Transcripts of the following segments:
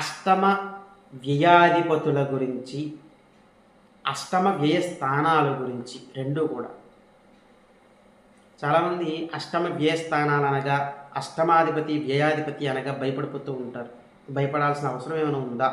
అష్టమ వ్యయాధిపతుల గురించి, అష్టమ వ్యయ స్థానాల గురించి రెండు కూడా. చాలామంది అష్టమ వ్యయ స్థానాలు అనగా అష్టమాధిపతి వ్యయాధిపతి అనగా భయపడిపోతూ ఉంటారు. భయపడాల్సిన అవసరం ఏమైనా ఉందా?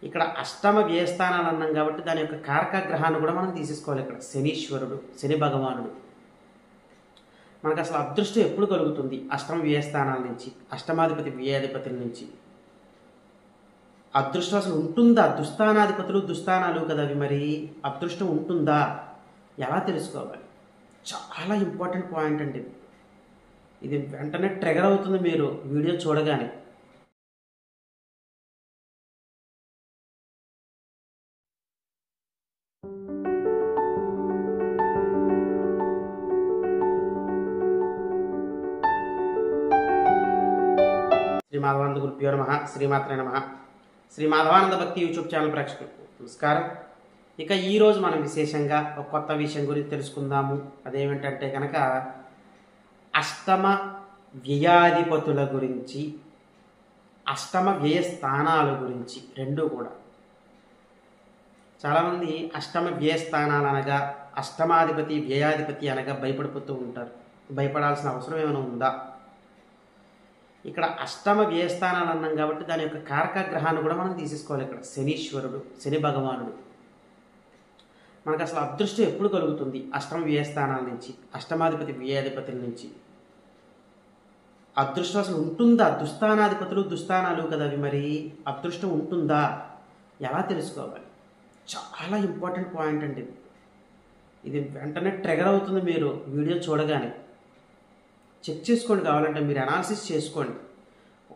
ఇక్కడ అష్టమ వ్యయస్థానాలు అన్నాం కాబట్టి దాని యొక్క కారక గ్రహాన్ని కూడా మనం తీసేసుకోవాలి. ఇక్కడ శనీశ్వరుడు, శని భగవానుడు. మనకు అసలు అదృష్టం ఎప్పుడు కలుగుతుంది? అష్టమ వ్యయస్థానాల నుంచి, అష్టమాధిపతి వ్యయాధిపతుల నుంచి. అదృష్టం అసలు ఉంటుందా? దుస్థానాధిపతులు దుస్థానాలు కదా అవి. మరి అదృష్టం ఉంటుందా ఎలా తెలుసుకోవాలి? చాలా ఇంపార్టెంట్ పాయింట్ అండి ఇది. వెంటనే ట్రిగర్ అవుతుంది మీరు వీడియో చూడగానే. శ్రీ మాధవానంద గురుభ్యో నమః. శ్రీమాత్రే నమః. శ్రీ మాధవానంద భక్తి యూట్యూబ్ ఛానల్ ప్రేక్షకులకు నమస్కారం. ఇక ఈరోజు మనం విశేషంగా ఒక కొత్త విషయం గురించి తెలుసుకుందాము. అదేమిటంటే కనుక అష్టమ వ్యయాధిపతుల గురించి, అష్టమ వ్యయ స్థానాల గురించి రెండు కూడా. చాలామంది అష్టమ వ్యయ స్థానాలు అనగా అష్టమాధిపతి వ్యయాధిపతి అనగా భయపడిపోతూ ఉంటారు. భయపడాల్సిన అవసరం ఏమైనా ఉందా? ఇక్కడ అష్టమ వ్యయస్థానాలు అన్నాం కాబట్టి దాని యొక్క కారక గ్రహాన్ని కూడా మనం తీసేసుకోవాలి. ఇక్కడ శనీశ్వరుడు, శని భగవానుడు. మనకు అసలు అదృష్టం ఎప్పుడు కలుగుతుంది? అష్టమ వ్యయస్థానాల నుంచి, అష్టమాధిపతి వ్యయాధిపతుల నుంచి. అదృష్టం అసలు ఉంటుందా? దుస్థానాధిపతులు దుస్థానాలు కదా అవి. మరి అదృష్టం ఉంటుందా ఎలా తెలుసుకోవాలి? చాలా ఇంపార్టెంట్ పాయింట్ అండి ఇది. వెంటనే ట్రిగర్ అవుతుంది మీరు వీడియో చూడగానే. చెక్ చేసుకోండి, కావాలంటే మీరు అనాలిసిస్ చేసుకోండి.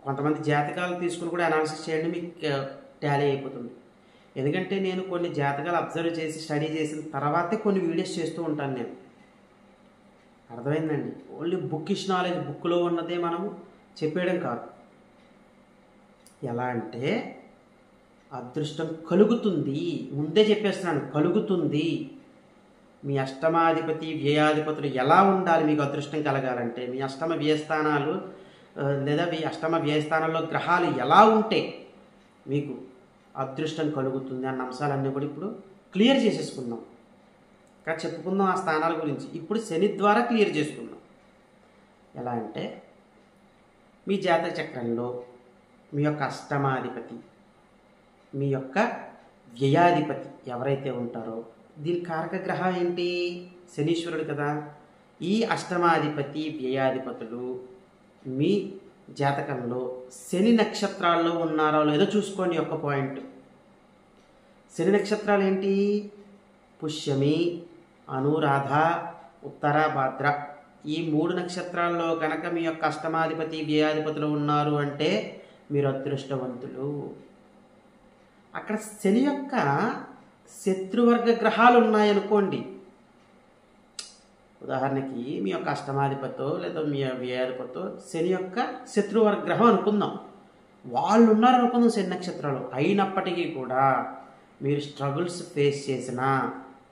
కొంతమంది జాతకాలు తీసుకుని కూడా అనాలిసిస్ చేయండి, మీకు టాలీ అయిపోతుంది. ఎందుకంటే నేను కొన్ని జాతకాలు అబ్జర్వ్ చేసి స్టడీ చేసిన తర్వాతే కొన్ని వీడియోస్ చేస్తూ ఉంటాను నేను. అర్థమైందండి? ఓన్లీ బుక్కిష్ నాలెడ్జ్, బుక్లో ఉన్నదే మనము చెప్పేయడం కాదు. ఎలా అంటే అదృష్టం కలుగుతుంది, ముందే చెప్పేస్తున్నాను, కలుగుతుంది. మీ అష్టమాధిపతి వ్యయాధిపతులు ఎలా ఉండాలి మీకు అదృష్టం కలగాలంటే? మీ అష్టమ వ్యయస్థానాలు లేదా మీ అష్టమ వ్యయస్థానాల్లో గ్రహాలు ఎలా ఉంటే మీకు అదృష్టం కలుగుతుంది అన్న అంశాలన్నీ కూడా ఇప్పుడు క్లియర్ చేసేసుకుందాం. ఇంకా చెప్పుకుందాం ఆ స్థానాల గురించి. ఇప్పుడు శని ద్వారా క్లియర్ చేసుకుందాం. ఎలా అంటే మీ జాతక చక్రంలో మీ యొక్క అష్టమాధిపతి, మీ యొక్క వ్యయాధిపతి ఎవరైతే ఉంటారో, దీని కారక గ్రహం ఏంటి? శనీశ్వరుడు కదా. ఈ అష్టమాధిపతి వ్యయాధిపతులు మీ జాతకంలో శని నక్షత్రాల్లో ఉన్నారో లేదో చూసుకోండి. ఒక్క పాయింట్. శని నక్షత్రాలు ఏంటి? పుష్యమి, అనురాధ, ఉత్తర భాద్ర. ఈ మూడు నక్షత్రాల్లో కనుక మీ యొక్క అష్టమాధిపతి వ్యయాధిపతులు ఉన్నారు అంటే మీరు అదృష్టవంతులు. అక్కడ శని యొక్క శత్రువర్గ గ్రహాలు ఉన్నాయనుకోండి. ఉదాహరణకి మీ యొక్క అష్టమాధిపతో లేదా మీ వ్యయాధిపతో శని యొక్క శత్రువర్గ గ్రహం అనుకుందాం. వాళ్ళు ఉన్నారనుకుందాం శని నక్షత్రాలు. అయినప్పటికీ కూడా మీరు స్ట్రగుల్స్ ఫేస్ చేసినా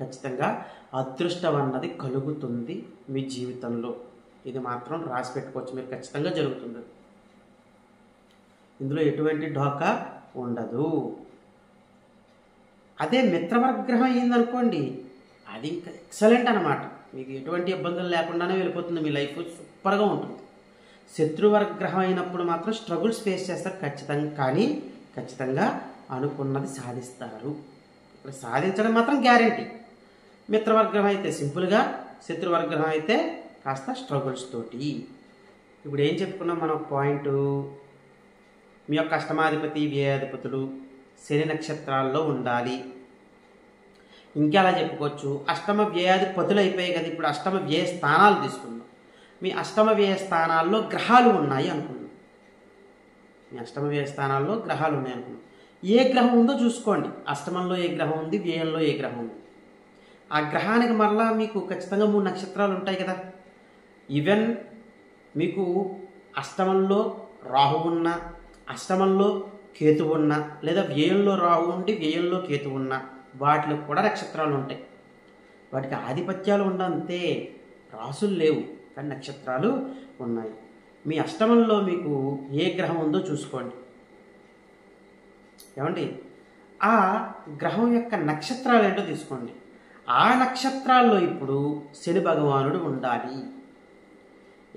ఖచ్చితంగా అదృష్టం అన్నది కలుగుతుంది మీ జీవితంలో. ఇది మాత్రం రాసి పెట్టుకోవచ్చు మీరు. ఖచ్చితంగా జరుగుతుంది. ఇందులో ఎటువంటి ఢోకా ఉండదు. అదే మిత్రవర్గ గ్రహం అయిందనుకోండి, అది ఇంకా ఎక్సలెంట్ అనమాట. మీకు ఎటువంటి ఇబ్బందులు లేకుండానే వెళ్ళిపోతుంది, మీ లైఫ్ సూపర్గా ఉంటుంది. శత్రువర్గ గ్రహం అయినప్పుడు మాత్రం స్ట్రగుల్స్ ఫేస్ చేస్తారు ఖచ్చితంగా. కానీ ఖచ్చితంగా అనుకున్నది సాధిస్తారు. ఇక్కడ సాధించడం మాత్రం గ్యారంటీ. మిత్రవర్గం అయితే సింపుల్గా, శత్రువర్గం అయితే కాస్త స్ట్రగుల్స్ తోటి. ఇప్పుడు ఏం చెప్పుకున్నాం మనం? పాయింట్, మీ యొక్క అష్టమాధిపతి వ్యయాధిపతులు శని నక్షత్రాల్లో ఉండాలి. ఇంకా అలా చెప్పుకోవచ్చు. అష్టమ వ్యయాధిపతులు అయిపోయాయి కదా, ఇప్పుడు అష్టమ వ్యయ స్థానాలు తీసుకుందాం. మీ అష్టమ వ్యయ స్థానాల్లో గ్రహాలు ఉన్నాయి అనుకుందాం. మీ అష్టమ వ్యయ స్థానాల్లో గ్రహాలు ఉన్నాయి అనుకుందాం. ఏ గ్రహం ఉందో చూసుకోండి. అష్టమంలో ఏ గ్రహం ఉంది, వ్యయంలో ఏ గ్రహం ఉంది. ఆ గ్రహానికి మరలా మీకు ఖచ్చితంగా 3 నక్షత్రాలు ఉంటాయి కదా. ఈవెన్ మీకు అష్టమంలో రాహు ఉన్న, అష్టమంలో కేతు ఉన్న, లేదా వ్యయంలో రాహు ఉండి వ్యయంలో కేతు ఉన్న, వాటిలో కూడా నక్షత్రాలు ఉంటాయి. వాటికి ఆధిపత్యాలు ఉండంతే, రాసులు లేవు కానీ నక్షత్రాలు ఉన్నాయి. మీ అష్టమంలో మీకు ఏ గ్రహం ఉందో చూసుకోండి. ఏమండి, ఆ గ్రహం యొక్క నక్షత్రాలు ఏంటో తీసుకోండి. ఆ నక్షత్రాల్లో ఇప్పుడు శని భగవానుడు ఉండాలి.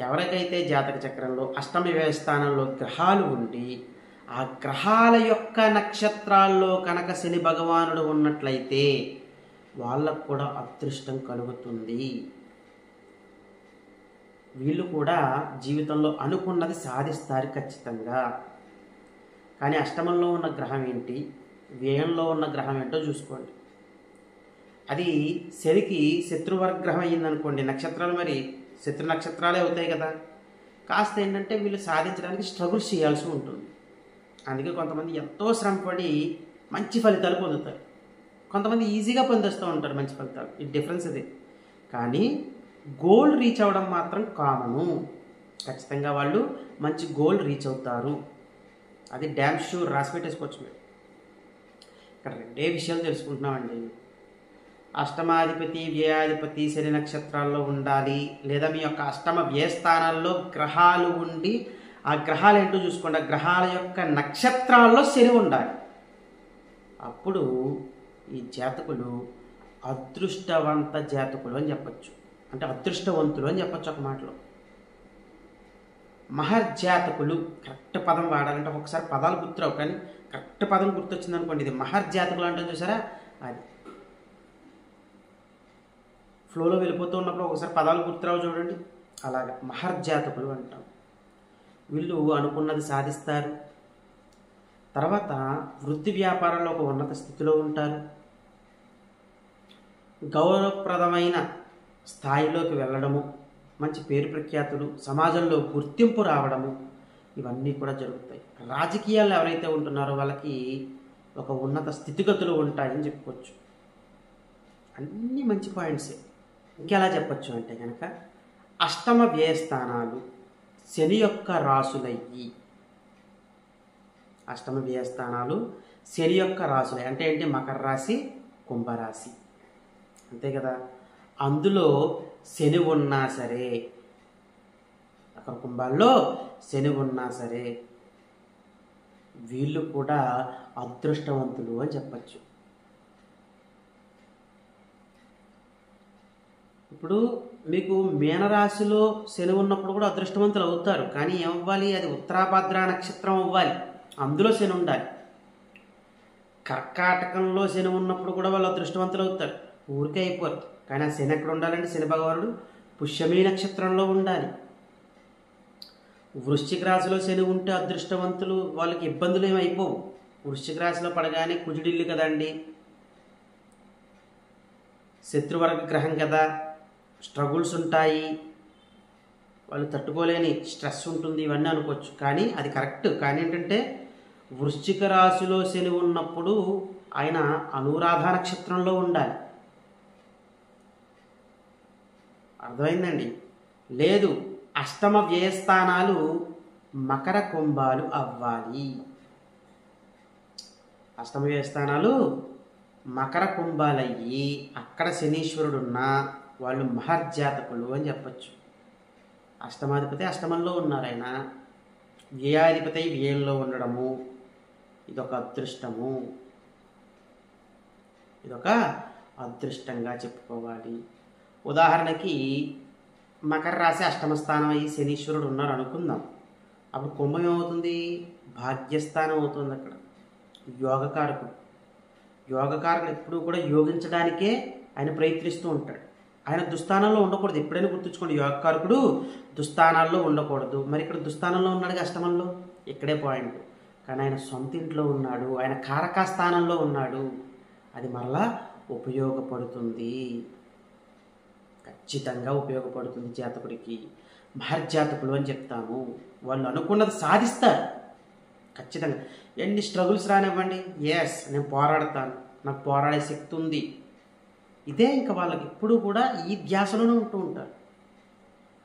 ఎవరికైతే జాతక చక్రంలో అష్టమ వ్యయ స్థానంలో గ్రహాలు ఉండి ఆ గ్రహాల యొక్క నక్షత్రాల్లో కనుక శని భగవానుడు ఉన్నట్లయితే వాళ్ళకు కూడా అదృష్టం కలుగుతుంది. వీళ్ళు కూడా జీవితంలో అనుకున్నది సాధిస్తారు ఖచ్చితంగా. కానీ అష్టమంలో ఉన్న గ్రహం ఏంటి, వ్యయంలో ఉన్న గ్రహం ఏంటో చూసుకోండి. అది శనికి శత్రువర్గ్రహం అయ్యిందనుకోండి, నక్షత్రాలు మరి శత్రు నక్షత్రాలే అవుతాయి కదా, కాస్త ఏంటంటే వీళ్ళు సాధించడానికి స్ట్రగుల్స్ చేయాల్సి ఉంటుంది. అందుకే కొంతమంది ఎంతో శ్రమపడి మంచి ఫలితాలు పొందుతారు, కొంతమంది ఈజీగా పొందేస్తూ ఉంటారు మంచి ఫలితాలు. ఈ డిఫరెన్స్ ఇది. కానీ గోల్ రీచ్ అవ్వడం మాత్రం కామను. ఖచ్చితంగా వాళ్ళు మంచి గోల్ రీచ్ అవుతారు, అది డ్యామ్ షూర్. రాసి పెట్టేసుకోవచ్చు మీరు. ఇక్కడ రెండే విషయాలు తెలుసుకుంటున్నామండి. అష్టమాధిపతి వ్యయాధిపతి శని నక్షత్రాల్లో ఉండాలి, లేదా మీ యొక్క అష్టమ వ్యయస్థానాల్లో గ్రహాలు ఉండి ఆ గ్రహాలు ఏంటో చూసుకోండి. ఆ గ్రహాల యొక్క నక్షత్రాల్లో శని ఉండాలి. అప్పుడు ఈ జాతకులు అదృష్టవంత జాతకులు అని చెప్పచ్చు, అంటే అదృష్టవంతులు అని చెప్పచ్చు ఒక మాటలో. మహర్జాతకులు కరెక్ట్ పదం వాడాలంటే ఒకసారి పదాలు గుర్తురావు, కానీ కరెక్ట్ పదం గుర్తొచ్చింది అనుకోండి. ఇది మహర్జాతకులు అంటే చూసారా, అది ఫ్లోలో వెళ్ళిపోతూ ఉన్నప్పుడు ఒకసారి పదాలు గుర్తురావు చూడండి, అలాగే మహర్జాతకులు అంటాం. వీళ్ళు అనుకున్నది సాధిస్తారు. తర్వాత వృత్తి వ్యాపారంలో ఒక ఉన్నత స్థితిలో ఉంటారు. గౌరవప్రదమైన స్థాయిలోకి వెళ్ళడము, మంచి పేరు ప్రఖ్యాతులు, సమాజంలో గుర్తింపు రావడము, ఇవన్నీ కూడా జరుగుతాయి. రాజకీయాల్లో ఎవరైతే ఉంటున్నారో వాళ్ళకి ఒక ఉన్నత స్థితిగతులు ఉంటాయని చెప్పుకోవచ్చు. అన్నీ మంచి పాయింట్సే. ఇంకెలా చెప్పచ్చు అంటే కనుక అష్టమ వ్యయస్థానాలు శని యొక్క రాసులయ్యి, అష్టమ వ్యయస్థానాలు శని యొక్క రాసులై అంటే ఏంటి, మకర రాశి, కుంభరాశి, అంతే కదా. అందులో శని ఉన్నా సరే, అక్కడ కుంభాల్లో శని ఉన్నా సరే వీళ్ళు కూడా అదృష్టవంతులు అని చెప్పచ్చు. ఇప్పుడు మీకు మీనరాశిలో శని ఉన్నప్పుడు కూడా అదృష్టవంతులు అవుతారు, కానీ ఏమవ్వాలి, అది ఉత్తరాభద్ర నక్షత్రం అవ్వాలి, అందులో శని ఉండాలి. కర్కాటకంలో శని ఉన్నప్పుడు కూడా వాళ్ళు అదృష్టవంతులు అవుతారు, ఊరికే అయిపోరు. కానీ ఆ శని ఎక్కడ ఉండాలంటే శని భగవానుడు పుష్యమీ నక్షత్రంలో ఉండాలి. వృశ్చిక రాశిలో శని ఉంటే అదృష్టవంతులు, వాళ్ళకి ఇబ్బందులు ఏమి అయిపోవు. వృశ్చిక రాశిలో పడగానే కుజుడిల్లు కదండి, శత్రువర్గ గ్రహం కదా, స్ట్రగుల్స్ ఉంటాయి, వాళ్ళు తట్టుకోలేని స్ట్రెస్ ఉంటుంది, ఇవన్నీ అనుకోవచ్చు. కానీ అది కరెక్ట్. కానీ ఏంటంటే వృశ్చిక రాశిలో శని ఉన్నప్పుడు ఆయన అనురాధ నక్షత్రంలో ఉండాలి. అర్థమైందండి? లేదు, అష్టమ వ్యయస్థానాలు మకర కుంభాలు అవ్వాలి. అష్టమ వ్యయస్థానాలు మకర కుంభాలయ్యి అక్కడ శనీశ్వరుడున్నా వాళ్ళు మహర్జాతకులు అని చెప్పచ్చు. అష్టమాధిపతి అష్టమంలో ఉన్నారు, ఆయన వ్యయాధిపతి వ్యయంలో ఉండడము ఇదొక అదృష్టము, ఇదొక అదృష్టంగా చెప్పుకోవాలి. ఉదాహరణకి మకర రాశి అష్టమ స్థానం అయ్యి శనీశ్వరుడు ఉన్నారు అనుకుందాం, అప్పుడు కుంభం ఏమవుతుంది, భాగ్యస్థానం అవుతుంది. అక్కడ యోగకారకుడు, యోగకారకుడు ఎప్పుడూ కూడా యోగించడానికే ఆయన ప్రయత్నిస్తూ ఉంటాడు. ఆయన దుస్థానంలో ఉండకూడదు, ఎప్పుడైనా గుర్తుంచుకోండి, యోగకారకుడు దుస్థానాల్లో ఉండకూడదు. మరి ఇక్కడ దుస్థానంలో ఉన్నాడు అష్టమంలో, ఇక్కడే పాయింట్. కానీ ఆయన సొంత ఇంట్లో ఉన్నాడు, ఆయన కారకా స్థానంలో ఉన్నాడు, అది మరలా ఉపయోగపడుతుంది, ఖచ్చితంగా ఉపయోగపడుతుంది జాతకుడికి. మహర్జాతకులు అని చెప్తాము, వాళ్ళు అనుకున్నది సాధిస్తారు ఖచ్చితంగా. ఎన్ని స్ట్రగుల్స్ రానివ్వండి, ఎస్ నేను పోరాడతాను, నాకు పోరాడే శక్తి ఉంది, ఇదే ఇంకా వాళ్ళకి ఎప్పుడూ కూడా ఈ ధ్యాసలోనే ఉంటూ ఉంటారు.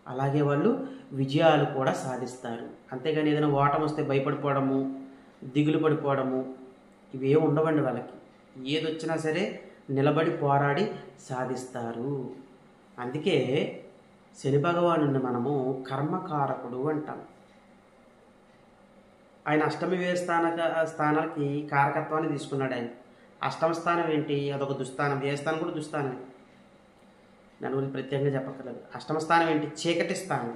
అలాగే వాళ్ళు విజయాలు కూడా సాధిస్తారు. అంతేగాని ఏదైనా ఓటమి వస్తే భయపడిపోవడము, దిగులు పడిపోవడము ఇవే ఉండవండి వాళ్ళకి. ఏదొచ్చినా సరే నిలబడి పోరాడి సాధిస్తారు. అందుకే శని భగవానుని మనము కర్మకారకుడు అంటాం. ఆయన అష్టమి వ్యయ స్థానాలకి కారకత్వాన్ని తీసుకున్నాడు ఆయన. అష్టమ స్థానం ఏంటి? అదొక దుస్థానం. వ్యయస్థానం కూడా దుస్థానం, దాని గురించి ప్రత్యేకంగా చెప్పక్కర్లేదు. అష్టమ స్థానం ఏంటి? చీకటి స్థానం.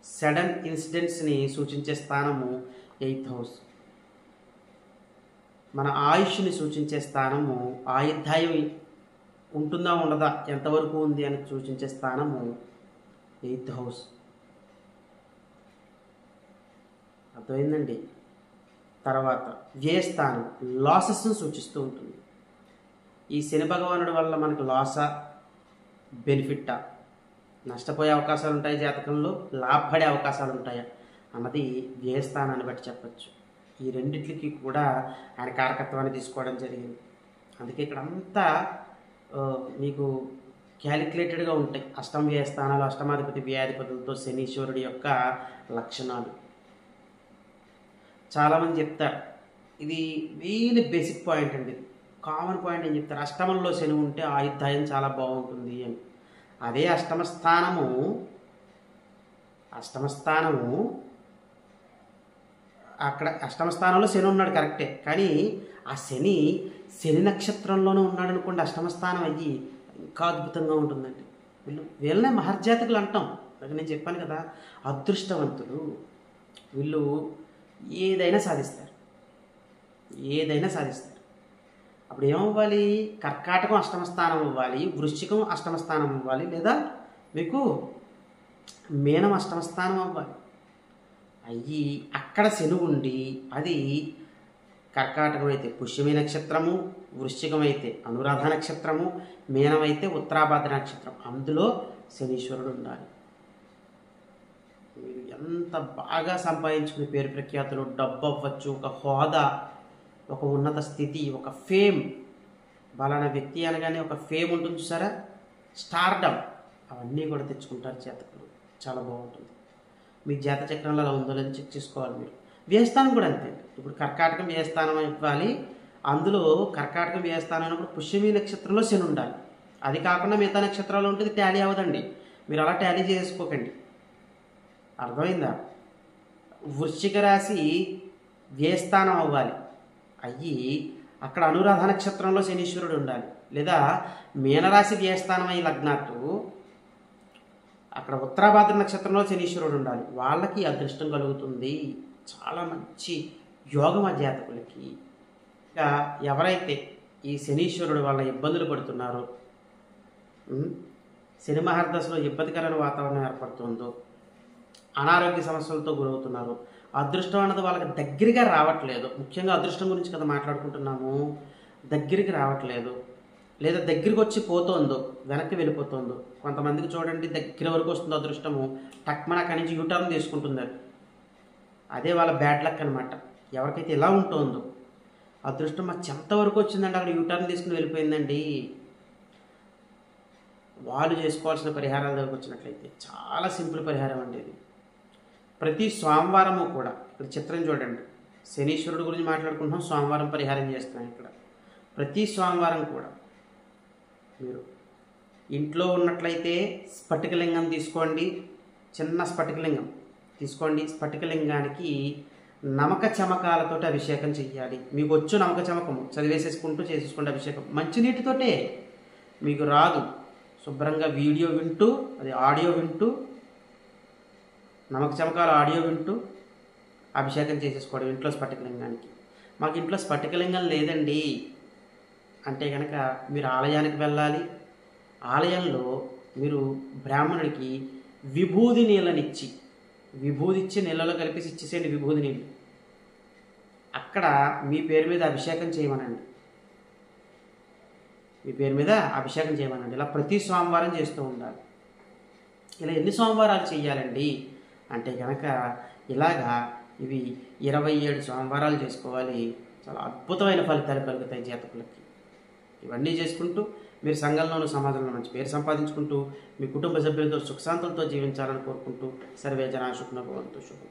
సడన్ ఇన్సిడెంట్స్ని సూచించే స్థానము 8th హౌస్. మన ఆయుష్ని సూచించే స్థానము, ఆయుర్దాయం ఉంటుందా ఉండదా, ఎంతవరకు ఉంది అని సూచించే స్థానము 8th హౌస్. అర్థమైందండి? తర్వాత వ్యయస్థానం లాసెస్ను సూచిస్తూ ఉంటుంది. ఈ శని భగవానుడి వల్ల మనకు లాసా, బెనిఫిట్టా, నష్టపోయే అవకాశాలు ఉంటాయి జాతకంలో, లాభపడే అవకాశాలు ఉంటాయా అన్నది వ్యయస్థానాన్ని బట్టి చెప్పచ్చు. ఈ రెండిట్లకి కూడా ఆయన కారకత్వాన్ని తీసుకోవడం జరిగింది. అందుకే ఇక్కడ అంతా మీకు క్యాలిక్యులేటెడ్గా ఉంటాయి అష్టమ వ్యయస్థానాలు, అష్టమాధిపతి వ్యయాధిపతులతో శనీశ్వరుడి యొక్క లక్షణాలు. చాలామంది చెప్తారు, ఇది వెరీ బేసిక్ పాయింట్ అండి, కామన్ పాయింట్ ఏం చెప్తారు, అష్టమంలో శని ఉంటే ఆయుర్దాయం చాలా బాగుంటుంది అని. అదే అష్టమ స్థానము అక్కడ అష్టమ స్థానంలో శని ఉన్నాడు కరెక్టే, కానీ ఆ శని నక్షత్రంలోనే ఉన్నాడు అనుకోండి, అష్టమ స్థానం అయ్యి ఇంకా అద్భుతంగా ఉంటుందండి. వీళ్ళనే మహర్జాతకులు అంటాం. నేను చెప్పాను కదా, అదృష్టవంతులు వీళ్ళు. ఏదైనా సాధిస్తారు. అప్పుడు ఏమవ్వాలి? కర్కాటకం అష్టమ స్థానం అవ్వాలి, వృశ్చికం అష్టమ స్థానం అవ్వాలి, లేదా మీకు మీనం అష్టమ స్థానం అవ్వాలి. అయ్యి అక్కడ శని ఉండి, అది కర్కాటకం అయితే పుష్యమి నక్షత్రము, వృశ్చికం అయితే అనురాధ నక్షత్రము, మీనం అయితే ఉత్తరాభాద్ర నక్షత్రం, అందులో శనీశ్వరుడు ఉండాలి. మీరు ఎంత బాగా సంపాదించుకునే పేరు ప్రఖ్యాతులు, డబ్బు అవ్వచ్చు, ఒక హోదా, ఒక ఉన్నత స్థితి, ఒక ఫేమ్, బలానా వ్యక్తి అనగానే ఒక ఫేమ్ ఉంటుంది చూసారా, స్టార్డమ్, అవన్నీ కూడా తెచ్చుకుంటారు జాతకులు. చాలా బాగుంటుంది. మీ జాత చక్రంలో అలా ఉందో లేదో చెక్ చేసుకోవాలి మీరు. వ్యయస్థానం కూడా అంతే. ఇప్పుడు కర్కాటకం వ్యయస్థానం ఇవ్వాలి, అందులో కర్కాటకం వ్యయస్థానం అయినప్పుడు పుష్యమి నక్షత్రంలో శని ఉండాలి. అది కాకుండా మిగతా నక్షత్రాలు ఉంటుంది, టాలీ అవ్వదండి. మీరు అలా టాలీ చేసుకోకండి. అర్థమైందా? వృశ్చిక రాశి వ్యయస్థానం అవ్వాలి, అయ్యి అక్కడ అనురాధ నక్షత్రంలో శనీశ్వరుడు ఉండాలి, లేదా మీనరాశి వ్యయస్థానం అయ్యి లగ్నాత్తు అక్కడ ఉత్తరాభాద్ర నక్షత్రంలో శనీశ్వరుడు ఉండాలి. వాళ్ళకి అదృష్టం కలుగుతుంది. చాలా మంచి యోగం ఆ జాతకులకి. ఇంకా ఎవరైతే ఈ శనీశ్వరుడు వల్ల ఇబ్బందులు పడుతున్నారో, శని మహర్దశలో ఇబ్బందికరమైన వాతావరణం ఏర్పడుతుందో, అనారోగ్య సమస్యలతో గురవుతున్నారు, అదృష్టం అన్నది వాళ్ళకి దగ్గరగా రావట్లేదు. ముఖ్యంగా అదృష్టం గురించి కదా మాట్లాడుకుంటున్నాము. దగ్గరికి రావట్లేదు, లేదా దగ్గరికి వచ్చి పోతుందో, వెనక్కి వెళ్ళిపోతుందో. కొంతమందికి చూడండి దగ్గర వరకు వస్తుందో అదృష్టము, టక్మన అక్కడి నుంచి యూటర్న్ తీసుకుంటున్నారు. అదే వాళ్ళ బ్యాడ్ లక్ అనమాట. ఎవరికైతే ఇలా ఉంటుందో అదృష్టం మాకు చెంత వరకు వచ్చిందండి, అక్కడ యూటర్న్ తీసుకుని వెళ్ళిపోయిందండి, వాళ్ళు చేసుకోవాల్సిన పరిహారాల దగ్గరకు వచ్చినట్లయితే చాలా సింపుల్ పరిహారం అండి ఇది. ప్రతి సోమవారము కూడా, ఇక్కడ చిత్రం చూడండి, శనీశ్వరుడు గురించి మాట్లాడుకుంటున్నాం, సోమవారం పరిహారం చేస్తున్నాం. ఇక్కడ ప్రతి సోమవారం కూడా మీరు ఇంట్లో ఉన్నట్లయితే స్ఫటికలింగం తీసుకోండి, చిన్న స్ఫటికలింగం తీసుకోండి. స్ఫటికలింగానికి నమక చమకాలతో అభిషేకం చెయ్యాలి. మీకు వచ్చు నమక చమకము, చదివేసేసుకుంటూ చేసేసుకోండి అభిషేకం. మంచినీటితోటే, మీకు రాదు, శుభ్రంగా వీడియో వింటూ, అది ఆడియో వింటూ, నమక చమకాలు ఆడియో వింటూ అభిషేకం చేసేసుకోవడం ఇంట్లో స్ఫటికలింగానికి. మాకు ఇంట్లో స్ఫటికలింగం లేదండి అంటే కనుక మీరు ఆలయానికి వెళ్ళాలి. ఆలయంలో మీరు బ్రాహ్మణుడికి విభూది నీళ్ళనిచ్చి, విభూది ఇచ్చి నీళ్ళలో కలిపేసి ఇచ్చేసేయండి విభూది నీళ్ళు. అక్కడ మీ పేరు మీద అభిషేకం చేయమనండి, మీ పేరు మీద అభిషేకం చేయమనండి. ఇలా ప్రతి సోమవారం చేస్తూ ఉండాలి. ఇలా ఎన్ని సోమవారాలు చేయాలండి అంటే కనుక ఇలాగా ఇవి 27 సోమవారాలు చేసుకోవాలి. చాలా అద్భుతమైన ఫలితాలు కలుగుతాయి జాతకులకి. ఇవన్నీ చేసుకుంటూ మీరు సంఘంలోనూ సమాజంలో మంచి పేరు సంపాదించుకుంటూ మీ కుటుంబ సభ్యులతో సుఖశాంతులతో జీవించాలని కోరుకుంటూ సర్వే జనా సుఖినో భవంతు. శుభం.